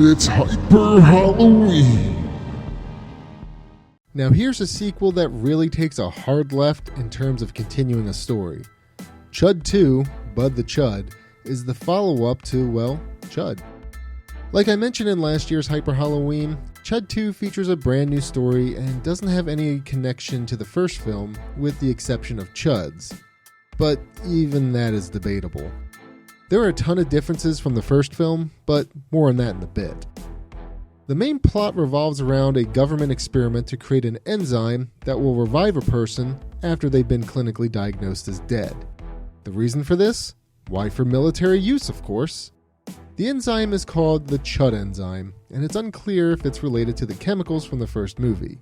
It's Hyper Halloween! Now here's a sequel that really takes a hard left in terms of continuing a story. C.H.U.D 2, Bud the C.H.U.D, is the follow-up to, well, C.H.U.D. Like I mentioned in last year's Hyper Halloween, C.H.U.D 2 features a brand new story and doesn't have any connection to the first film, with the exception of C.H.U.D's. But even that is debatable. There are a ton of differences from the first film, but more on that in a bit. The main plot revolves around a government experiment to create an enzyme that will revive a person after they've been clinically diagnosed as dead. The reason for this? Why, for military use, of course. The enzyme is called the C.H.U.D enzyme, and it's unclear if it's related to the chemicals from the first movie.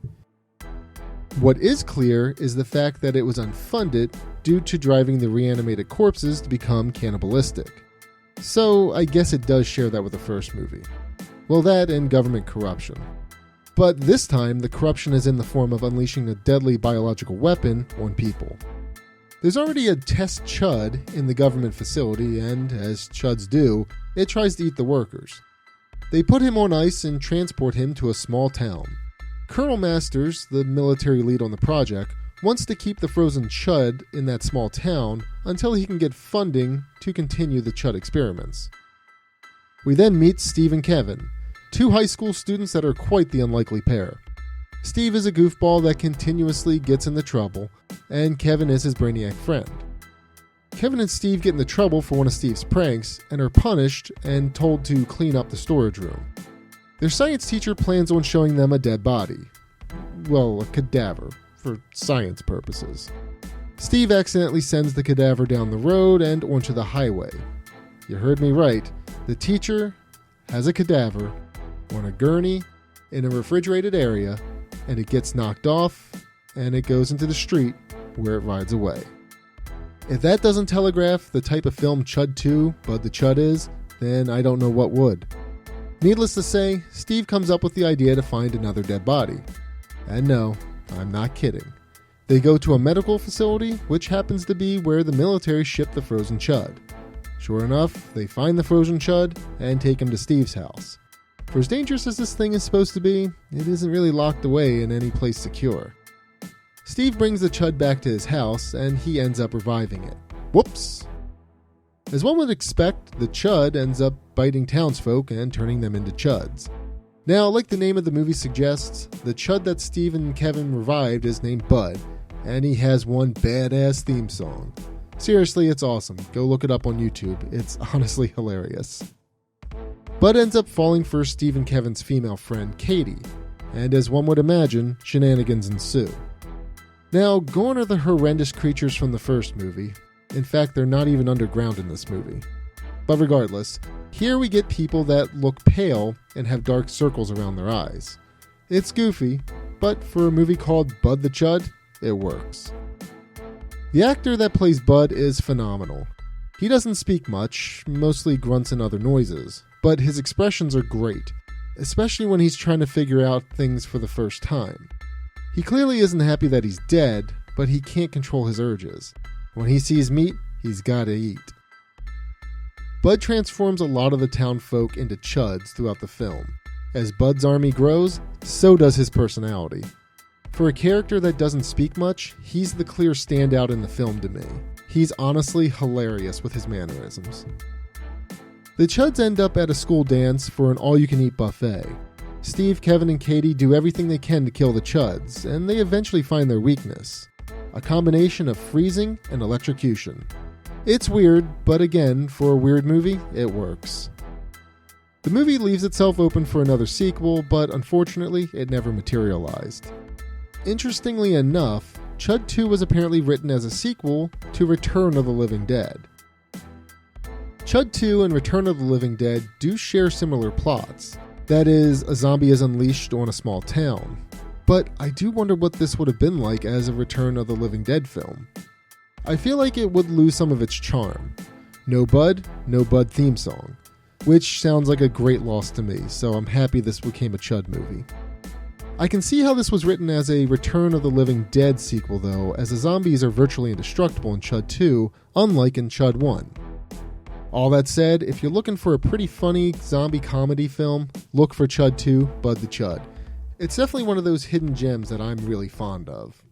What is clear is the fact that it was unfunded due to driving the reanimated corpses to become cannibalistic. So I guess it does share that with the first movie. Well, that and government corruption. But this time, the corruption is in the form of unleashing a deadly biological weapon on people. There's already a test C.H.U.D in the government facility, and as C.H.U.Ds do, it tries to eat the workers. They put him on ice and transport him to a small town. Colonel Masters, the military lead on the project, wants to keep the frozen C.H.U.D in that small town until he can get funding to continue the C.H.U.D experiments. We then meet Steve and Kevin, two high school students that are quite the unlikely pair. Steve is a goofball that continuously gets into trouble, and Kevin is his brainiac friend. Kevin and Steve get into trouble for one of Steve's pranks and are punished and told to clean up the storage room. Their science teacher plans on showing them a dead body. Well, a cadaver, for science purposes. Steve accidentally sends the cadaver down the road and onto the highway. You heard me right. The teacher has a cadaver on a gurney in a refrigerated area, and it gets knocked off, and it goes into the street where it rides away. If that doesn't telegraph the type of film C.H.U.D 2, Bud the C.H.U.D is, then I don't know what would. Needless to say, Steve comes up with the idea to find another dead body. And no, I'm not kidding. They go to a medical facility, which happens to be where the military shipped the frozen C.H.U.D. Sure enough, they find the frozen C.H.U.D and take him to Steve's house. For as dangerous as this thing is supposed to be, it isn't really locked away in any place secure. Steve brings the C.H.U.D back to his house, and he ends up reviving it. Whoops! As one would expect, the C.H.U.D ends up biting townsfolk and turning them into C.H.U.Ds. Now, like the name of the movie suggests, the C.H.U.D that Steve and Kevin revived is named Bud, and he has one badass theme song. Seriously, it's awesome. Go look it up on YouTube. It's honestly hilarious. Bud ends up falling for Steve and Kevin's female friend, Katie, and as one would imagine, shenanigans ensue. Now, gone are the horrendous creatures from the first movie. In fact, they're not even underground in this movie. But regardless, here we get people that look pale and have dark circles around their eyes. It's goofy, but for a movie called Bud the C.H.U.D, it works. The actor that plays Bud is phenomenal. He doesn't speak much, mostly grunts and other noises, but his expressions are great, especially when he's trying to figure out things for the first time. He clearly isn't happy that he's dead, but he can't control his urges. When he sees meat, he's gotta eat. Bud transforms a lot of the town folk into C.H.U.Ds throughout the film. As Bud's army grows, so does his personality. For a character that doesn't speak much, he's the clear standout in the film to me. He's honestly hilarious with his mannerisms. The C.H.U.Ds end up at a school dance for an all-you-can-eat buffet. Steve, Kevin, and Katie do everything they can to kill the C.H.U.Ds, and they eventually find their weakness. A combination of freezing and electrocution. It's weird, but again, for a weird movie, it works. The movie leaves itself open for another sequel, but unfortunately, it never materialized. Interestingly enough, C.H.U.D 2 was apparently written as a sequel to Return of the Living Dead. C.H.U.D 2 and Return of the Living Dead do share similar plots. That is, a zombie is unleashed on a small town. But I do wonder what this would have been like as a Return of the Living Dead film. I feel like it would lose some of its charm. No Bud theme song. Which sounds like a great loss to me, so I'm happy this became a C.H.U.D movie. I can see how this was written as a Return of the Living Dead sequel though, as the zombies are virtually indestructible in C.H.U.D 2, unlike in C.H.U.D 1. All that said, if you're looking for a pretty funny zombie comedy film, look for C.H.U.D 2, Bud the C.H.U.D. It's definitely one of those hidden gems that I'm really fond of.